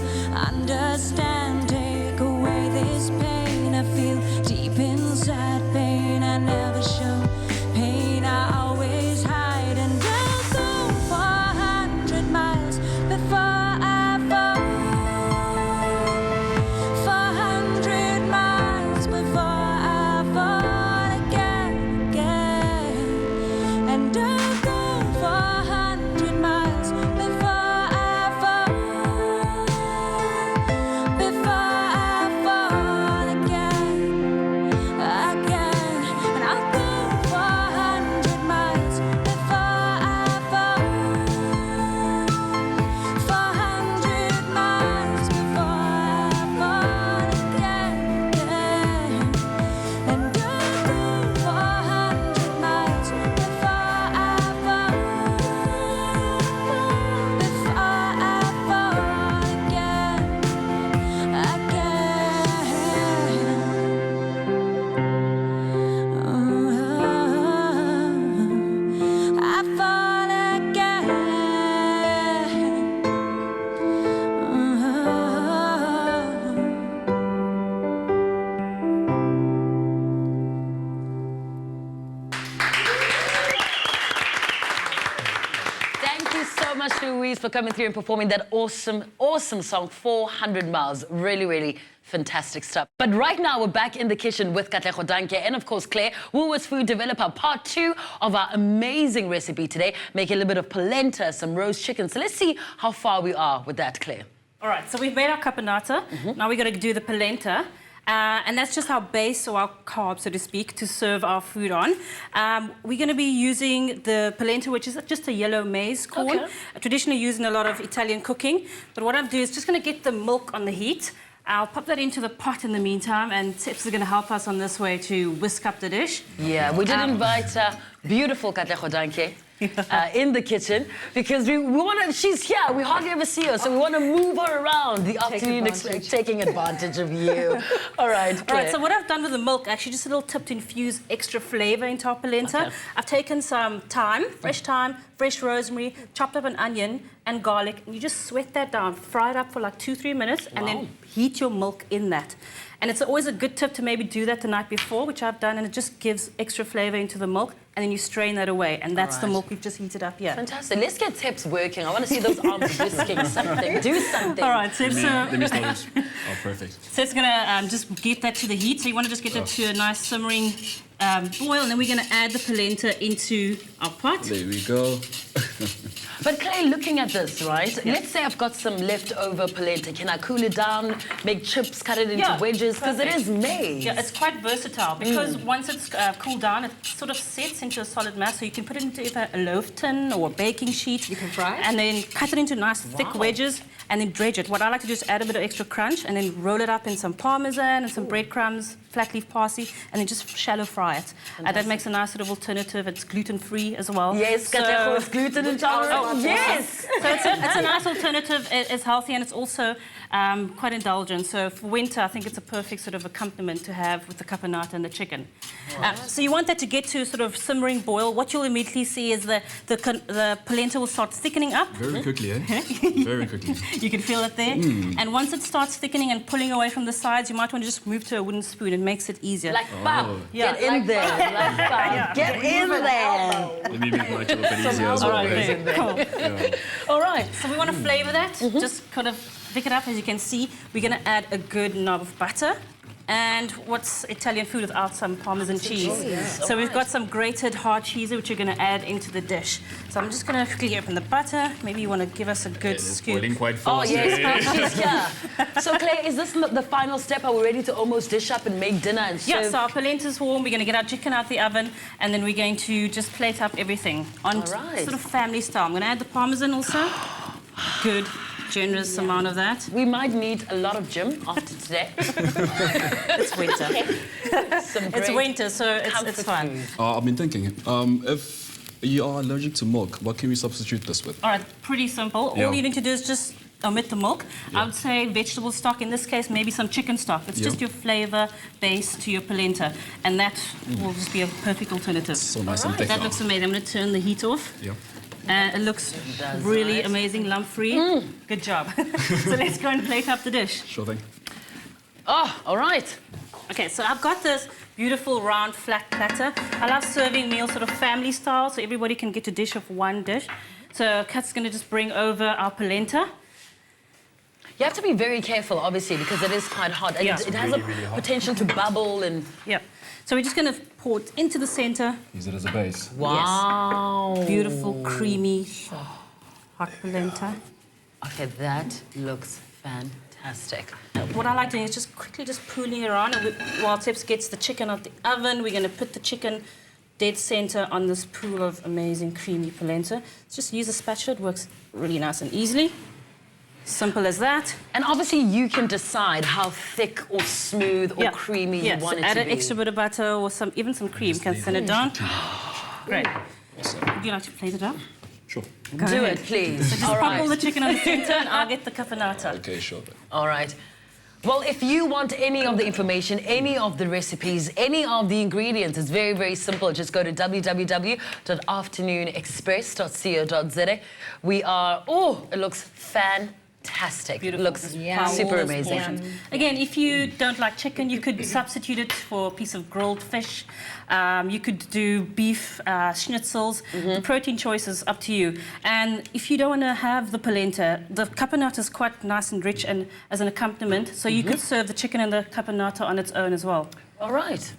Speaker 12: understand. Take away this pain I feel deep inside. Pain I never show, pain I always hide. And I'll go for 100 miles before I fall. 400 miles before I fall again. And I'll go for 100 miles before I fall. Before
Speaker 5: Louise, for coming through and performing that awesome, awesome song, 400 Miles. Really, really fantastic stuff. But right now, we're back in the kitchen with Katlego Danke and, of course, Claire, Woolworths Food Developer, part 2 of our amazing recipe today, making a little bit of polenta, some roast chicken. So let's see how far we are with that, Claire.
Speaker 7: All right, so we've made our caponata. Now we're going to do the polenta. And that's just our base, or our carb, so to speak, to serve our food on. We're going to be using the polenta, which is just a yellow maize corn, traditionally used in a lot of Italian cooking. But what I'll do is just going to get the milk on the heat. I'll pop that into the pot in the meantime, and Tips is going to help us on this way to whisk up the dish.
Speaker 5: Yeah, we did invite beautiful Katlego Danke in the kitchen because we want to, she's here, we hardly ever see her, so we want to move her around the afternoon, taking advantage of you. All right, Claire.
Speaker 7: All right, so what I've done with the milk, actually just a little tip to infuse extra flavour into our polenta. I've taken some thyme, fresh rosemary, chopped up an onion and garlic, and you just sweat that down, fry it up for like 2-3 minutes, and then heat your milk in that. And it's always a good tip to maybe do that the night before, which I've done, and it just gives extra flavour into the milk, and then you strain that away, and that's the milk we've just heated up here.
Speaker 5: Fantastic. Let's get Tips working. I want to see those arms whisking something. Do something.
Speaker 7: All right, Tips.
Speaker 9: Let me start. Oh, perfect.
Speaker 7: Tips going to just get that to the heat. So you want to just get that to a nice simmering boil, and then we're going to add the polenta into our pot.
Speaker 9: There we go.
Speaker 5: But Claire, looking at this, right? Let's say I've got some leftover polenta. Can I cool it down, make chips, cut it into wedges? Because it is maize.
Speaker 7: Yeah, it's quite versatile because once it's cooled down, it sort of sets into a solid mass. So you can put it into either a loaf tin or a baking sheet. You can fry it. And then cut it into nice thick wedges and then dredge it. What I like to do is add a bit of extra crunch and then roll it up in some parmesan and some breadcrumbs, flat leaf parsley, and then just shallow fry it. That makes a nice sort of alternative. It's gluten-free as well.
Speaker 5: Yes, Katlego is gluten intolerant.
Speaker 7: Yes! So it's a nice alternative. It's healthy and it's also quite indulgent. So for winter, I think it's a perfect sort of accompaniment to have with the caponata and the chicken. So you want that to get to sort of simmering boil. What you'll immediately see is the polenta will start thickening up.
Speaker 9: Very quickly, eh? Very quickly.
Speaker 7: You can feel it there. And once it starts thickening and pulling away from the sides, you might want to just move to a wooden spoon. It makes it easier.
Speaker 5: Like pow. Get in there. Like pow. Get in there.
Speaker 9: Let me make my job a bit easier as well.
Speaker 7: All right. So we want to flavour that. Just kind of thick it up. As you can see, we're going to add a good knob of butter. And what's Italian food without some Parmesan cheese? So we've got some grated hard cheese, which you're going to add into the dish. So I'm just going to quickly open the butter. Maybe you want to give us a good scoop.
Speaker 9: Boiling quite fast.
Speaker 5: Oh, yes, she's here. So, Claire, is this the final step? Are we ready to almost dish up and make dinner and serve?
Speaker 7: Yeah, so our polenta's warm. We're going to get our chicken out the oven, and then we're going to just plate up everything on sort of family style. I'm going to add the Parmesan also. Good. Generous amount of that.
Speaker 5: We might need a lot of gym after today.
Speaker 7: It's winter. It's winter, so it's fun.
Speaker 9: I've been thinking, if you are allergic to milk, what can we substitute this with?
Speaker 7: All right, pretty simple. All you need to do is just omit the milk. I would say vegetable stock, in this case, maybe some chicken stock. It's just your flavour base to your polenta, and that will just be a perfect alternative.
Speaker 9: So nice and thick.
Speaker 7: That looks amazing. I'm going to turn the heat off.
Speaker 9: Yeah.
Speaker 7: It looks really amazing, lump-free. Good job. So let's go and plate up the dish.
Speaker 9: Sure thing.
Speaker 5: Oh, all right.
Speaker 7: Okay, so I've got this beautiful round flat platter. I love serving meals sort of family style, so everybody can get a dish of one dish. So Kat's going to just bring over our polenta.
Speaker 5: You have to be very careful, obviously, because it is quite hot. And it has
Speaker 9: really,
Speaker 5: a potential to bubble and...
Speaker 7: Yeah. So we're just going to pour it into the center.
Speaker 9: Use it as a base.
Speaker 5: Wow.
Speaker 7: Yes. Beautiful, creamy, hot polenta.
Speaker 5: Okay, that looks fantastic.
Speaker 7: What I like doing is just quickly pooling it around. And while Tips gets the chicken out the oven, we're going to put the chicken dead center on this pool of amazing, creamy polenta. Just use a spatula. It works really nice and easily. Simple as that.
Speaker 5: And obviously you can decide how thick or smooth or creamy you want it to be.
Speaker 7: Add an extra bit of butter or even some cream. Can thin it down. Great. Would you like to plate it up?
Speaker 9: Sure.
Speaker 5: Do it, please.
Speaker 7: So just pop all the chicken on the center and I'll get the caponata.
Speaker 9: Okay, sure.
Speaker 5: All right. Well, if you want any of the information, any of the recipes, any of the ingredients, it's very, very simple. Just go to www.afternoonexpress.co.za. We are, it looks fantastic. fantastic.
Speaker 7: Beautiful.
Speaker 5: Looks super amazing.
Speaker 7: Again, if you don't like chicken, you could substitute it for a piece of grilled fish. You could do beef schnitzels. The protein choice is up to you. And if you don't want to have the polenta, the caponata is quite nice and rich and as an accompaniment. So you could serve the chicken and the caponata on its own as well.
Speaker 5: All right.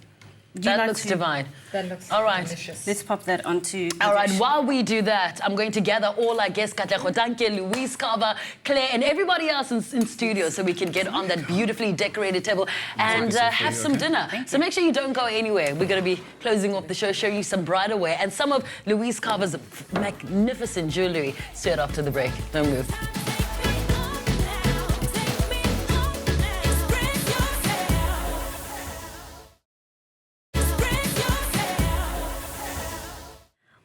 Speaker 5: That looks divine.
Speaker 6: That looks
Speaker 7: delicious. Let's pop that onto the
Speaker 5: All right,
Speaker 7: dish.
Speaker 5: while we do that, I'm going to gather all our guests, Katlego Danke, Louise Carver, Claire, and everybody else in studio so we can get on that beautifully decorated table and have some dinner. So make sure you don't go anywhere. We're going to be closing off the show, showing you some bridal wear and some of Louise Carver's magnificent jewellery straight after the break. Don't move.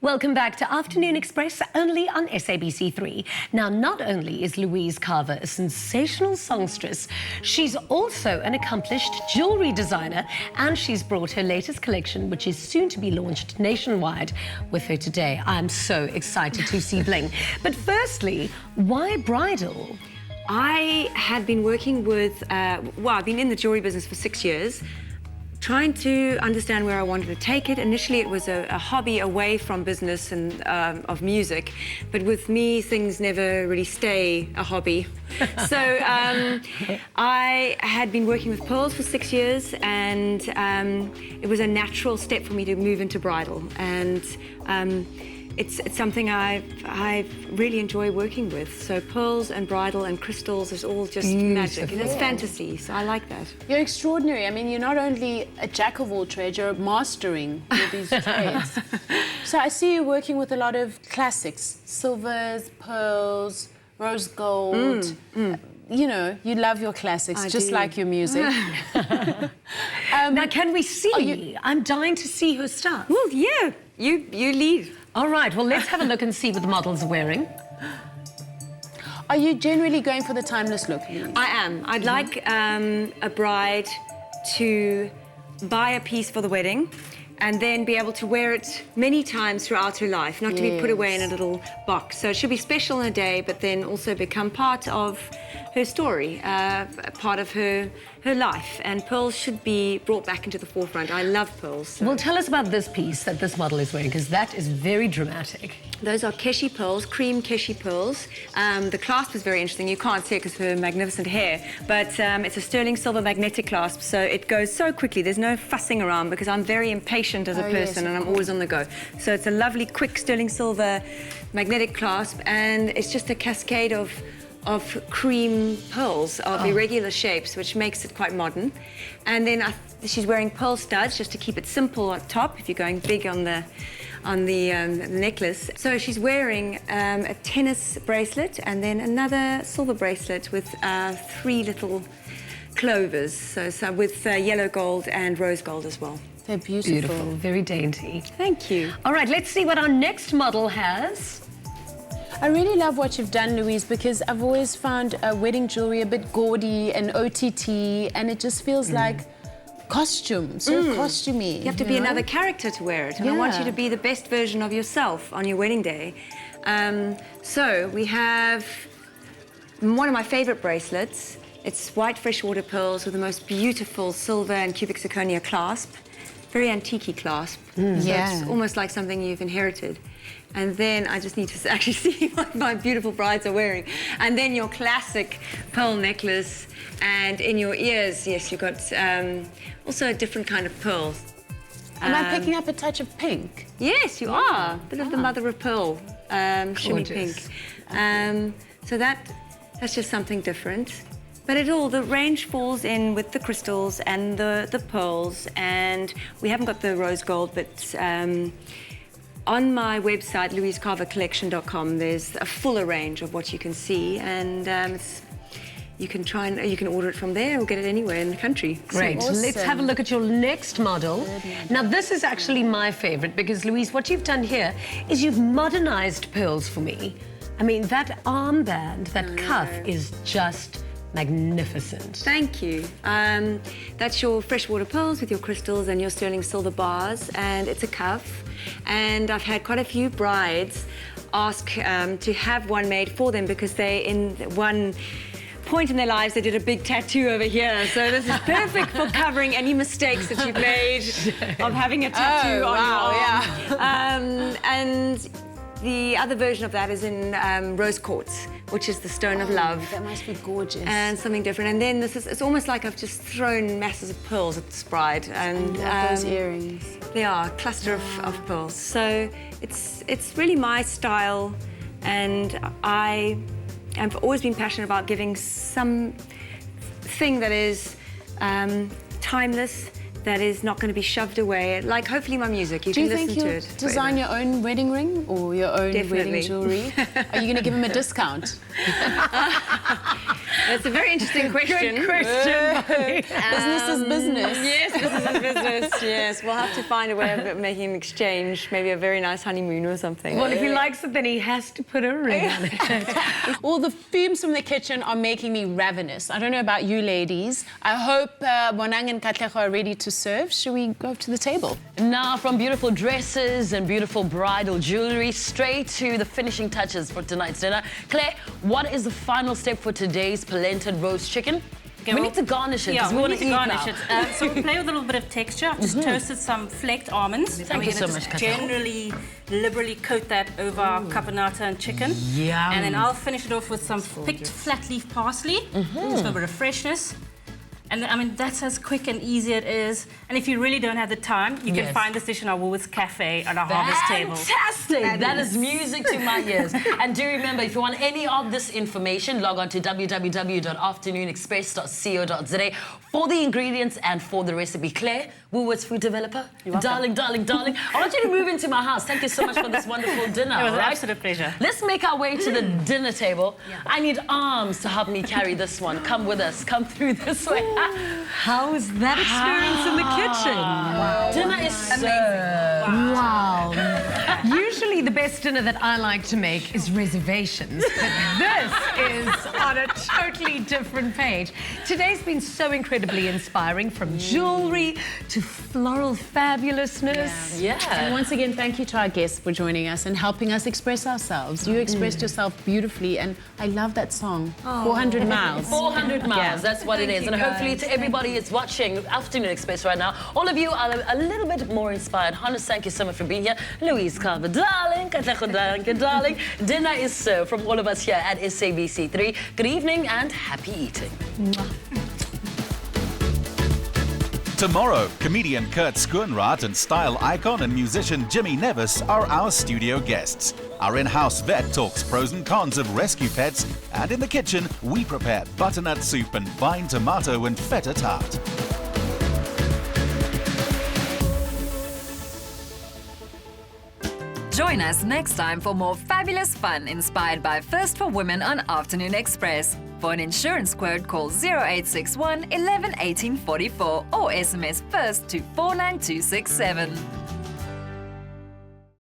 Speaker 3: Welcome back to Afternoon Express, only on SABC3. Now, not only is Louise Carver a sensational songstress, she's also an accomplished jewellery designer, and she's brought her latest collection, which is soon to be launched nationwide, with her today. I'm so excited to see bling. But firstly, why bridal?
Speaker 6: I had been working with, I've been in the jewellery business for 6 years, trying to understand where I wanted to take it. Initially, it was a hobby away from business and of music, but with me, things never really stay a hobby. So I had been working with pearls for 6 years, and it was a natural step for me to move into bridal. And it's something I really enjoy working with. So pearls and bridal and crystals is all just magic. And it's fantasy, so I like that.
Speaker 4: You're extraordinary. I mean, you're not only a jack of all trades, you're mastering all these trades. So I see you working with a lot of classics, silvers, pearls, rose gold. You know, you love your classics, just like your music.
Speaker 3: Now, can we see? I'm dying to see her stuff.
Speaker 6: Well, yeah, you lead.
Speaker 3: All right, well, let's have a look and see what the model's wearing.
Speaker 4: Are you generally going for the timeless look?
Speaker 6: I am. I'd like a bride to buy a piece for the wedding and then be able to wear it many times throughout her life, not to be put away in a little box. So it should be special on a day, but then also become part of her story, part of her life. And pearls should be brought back into the forefront. I love pearls. So.
Speaker 3: Well, tell us about this piece that this model is wearing, because that is very dramatic.
Speaker 6: Those are keshi pearls, cream keshi pearls. The clasp is very interesting. You can't see it because of her magnificent hair, but it's a sterling silver magnetic clasp, so it goes so quickly. There's no fussing around because I'm very impatient as a person and I'm always on the go. So it's a lovely, quick sterling silver magnetic clasp, and it's just a cascade of cream pearls of irregular shapes, which makes it quite modern. And then she's wearing pearl studs just to keep it simple at top if you're going big on the necklace. So she's wearing a tennis bracelet and then another silver bracelet with 3 little clovers, so with yellow gold and rose gold as well.
Speaker 4: They're beautiful.
Speaker 3: Beautiful, very dainty.
Speaker 6: Thank you.
Speaker 3: All right, let's see what our next model has.
Speaker 4: I really love what you've done, Louise, because I've always found wedding jewelry a bit gaudy and OTT, and it just feels like costume, so costumey.
Speaker 6: You have to be another character to wear it, and I want you to be the best version of yourself on your wedding day. So we have one of my favorite bracelets. It's white freshwater pearls with the most beautiful silver and cubic zirconia clasp. Very antique-y clasp. So it's almost like something you've inherited. And then I just need to actually see what my beautiful brides are wearing. And then your classic pearl necklace, and in your ears, yes, you've got also a different kind of pearl.
Speaker 4: Am I picking up a touch of pink?
Speaker 6: Yes, you are. A bit of the mother of pearl, shimmy pink. So that's just something different. But the range falls in with the crystals and the pearls, and we haven't got the rose gold, but on my website, louisecarvercollection.com, there's a fuller range of what you can see, and you can order it from there or get it anywhere in the country.
Speaker 3: Great.
Speaker 4: Awesome.
Speaker 3: Let's have a look at your next model. Now, this is actually my favorite because, Louise, what you've done here is you've modernized pearls for me. I mean, that armband, that cuff is just magnificent.
Speaker 6: Thank you. That's your freshwater pearls with your crystals and your sterling silver bars, and it's a cuff. And I've had quite a few brides ask to have one made for them because they, in one point in their lives, they did a big tattoo over here. So this is perfect for covering any mistakes that you've made of having a tattoo on your arm. And the other version of that is in rose quartz, which is the stone of love.
Speaker 4: That must be gorgeous.
Speaker 6: And something different. And then it's almost like I've just thrown masses of pearls at this bride. And
Speaker 4: those earrings.
Speaker 6: They are a cluster of pearls. So it's really my style, and I've always been passionate about giving some thing that is timeless, that is not going to be shoved away. Like, hopefully my music, you can listen to it.
Speaker 4: Do you think you'll design your own wedding ring or your own wedding jewellery? Are you going to give him a discount?
Speaker 6: That's a very interesting question.
Speaker 3: Good question.
Speaker 4: Business is business.
Speaker 6: Yes, business is business. Yes, we'll have to find a way of making an exchange, maybe a very nice honeymoon or something.
Speaker 3: Well, if he likes it, then he has to put a ring on it.
Speaker 4: Well, the fumes from the kitchen are making me ravenous. I don't know about you ladies. I hope Bonang and Katlego are ready to serve. Should we go to the table?
Speaker 5: Now, from beautiful dresses and beautiful bridal jewellery, straight to the finishing touches for tonight's dinner. Claire, what is the final step for today's polenta roast chicken?
Speaker 7: Okay,
Speaker 5: we need to garnish it because we want to eat
Speaker 7: garnish
Speaker 5: now.
Speaker 7: it. So we'll play with a little bit of texture. I've just toasted some flaked almonds.
Speaker 5: Thank you so much, Katlego.
Speaker 7: Generally, liberally coat that over our caponata and chicken.
Speaker 5: Yum.
Speaker 7: And then I'll finish it off with some picked flat leaf parsley. Just a bit of freshness. And I mean, that's as quick and easy it is. And if you really don't have the time, you can find this dish in our Woolworths Cafe at our harvest table.
Speaker 5: Fantastic! That is music to my ears. And do remember, if you want any of this information, log on to www.afternoonexpress.co.za for the ingredients and for the recipe. Claire, Woolworths food developer, darling, darling, darling. I want you to move into my house. Thank you so much for this wonderful dinner.
Speaker 7: It was an absolute pleasure.
Speaker 5: Let's make our way to the dinner table. I need arms to help me carry this one. Come with us. Come through this way.
Speaker 3: How is that experience in the kitchen?
Speaker 5: Wow. Dinner is served.
Speaker 3: Wow. Usually the best dinner that I like to make is reservations, but this is on a totally different page. Today's been so incredibly inspiring, from jewellery to floral fabulousness.
Speaker 5: Yeah.
Speaker 4: And once again, thank you to our guests for joining us and helping us express ourselves. You expressed yourself beautifully, and I love that song, 400 Miles.
Speaker 5: 400 miles, that's what it is. And hopefully to everybody who's watching Afternoon Express right now, all of you are a little bit more inspired. Hannes, thank you so much for being here. Louise Carver, darling. Katlego Danke, darling. Dinner is served from all of us here at SABC3. Good evening and happy eating.
Speaker 2: Tomorrow, comedian Kurt Schoenrath and style icon and musician Jimmy Nevis are our studio guests. Our in-house vet talks pros and cons of rescue pets, and in the kitchen, we prepare butternut soup and vine tomato and feta tart.
Speaker 1: Join us next time for more fabulous fun inspired by First for Women on Afternoon Express. For an insurance quote, call 0861 11 18 44 or SMS FIRST to 49267.